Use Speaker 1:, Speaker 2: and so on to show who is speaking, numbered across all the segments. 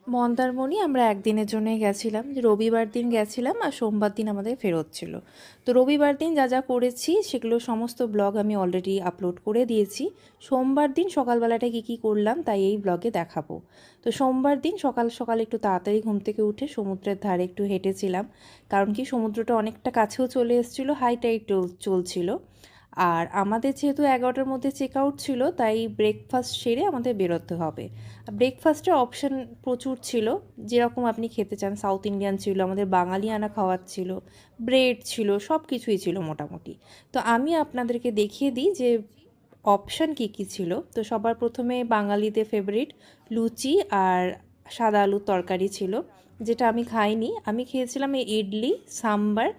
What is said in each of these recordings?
Speaker 1: মন্দারমণি আমরা একদিনের জন্যই গেছিলাম, যে রবিবার দিন গেছিলাম আর সোমবার দিন আমাদের ফেরত ছিল। তো রবিবার দিন যা যা করেছি সেগুলো সমস্ত ব্লগ আমি অলরেডি আপলোড করে দিয়েছি। সোমবার দিন সকালবেলাটা কী কী করলাম তাই এই ব্লগে দেখাবো। তো সোমবার দিন সকাল সকাল একটু তাড়াতাড়ি ঘুম থেকে উঠে সমুদ্রের ধারে একটু হেঁটেছিলাম, কারণ কি সমুদ্রটা অনেকটা কাছেও চলে এসেছিলো, হাই টাইড চলছিল। আর আমাদের যেহেতু 11টার মধ্যে চেক আউট ছিল, তাই ব্রেকফাস্ট সেরে আমাদের বেরোতে হবে। ব্রেকফাস্টের অপশান প্রচুর ছিল, যেরকম আপনি খেতে চান। সাউথ ইন্ডিয়ান ছিল, আমাদের বাঙালিয়ানা খাওয়ার ছিল, ব্রেড ছিল, সব কিছুই ছিল মোটামুটি। তো আমি আপনাদেরকে দেখিয়ে দিই যে অপশান কী কী ছিল। তো সবার প্রথমে বাঙালিদের ফেভারিট লুচি আর সাদা আলুর তরকারি ছিল, যেটা আমি খাইনি। আমি খেয়েছিলাম এই ইডলি, সাম্বার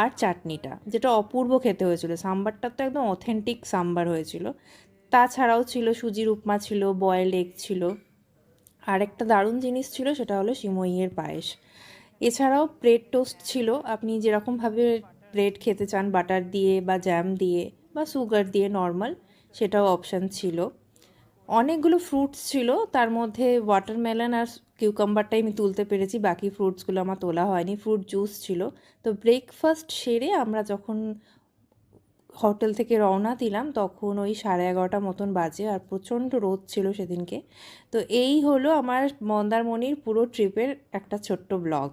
Speaker 1: আর চাটনিটা, যেটা অপূর্ব খেতে হয়েছিল। সাম্বারটা তো একদম অথেন্টিক সাম্বার হয়েছিল। তাছাড়াও ছিল সুজির উপমা, ছিল বয়েলড এগ ছিল, আর একটা দারুণ জিনিস ছিল, সেটা হলো সিমইয়ের পায়েস। এছাড়াও ব্রেড টোস্ট ছিল, আপনি যেরকমভাবে ব্রেড খেতে চান, বাটার দিয়ে বা জ্যাম দিয়ে বা সুগার দিয়ে নর্মাল, সেটাও অপশান ছিল। অনেকগুলো ফ্রুটস ছিল, তার মধ্যে ওয়াটারমেলন আর কিউকাম্বারটাই আমি তুলতে পেরেছি, বাকি ফ্রুটসগুলো আমার তোলা হয়নি। ফ্রুট জুস ছিল। তো ব্রেকফাস্ট সেরে আমরা যখন হোটেল থেকে রওনা দিলাম তখন ওই 11:30 মতন বাজে, আর প্রচণ্ড রোদ ছিল সেদিনকে। তো এই হলো আমার মন্দারমণির পুরো ট্রিপের একটা ছোট্ট ব্লগ।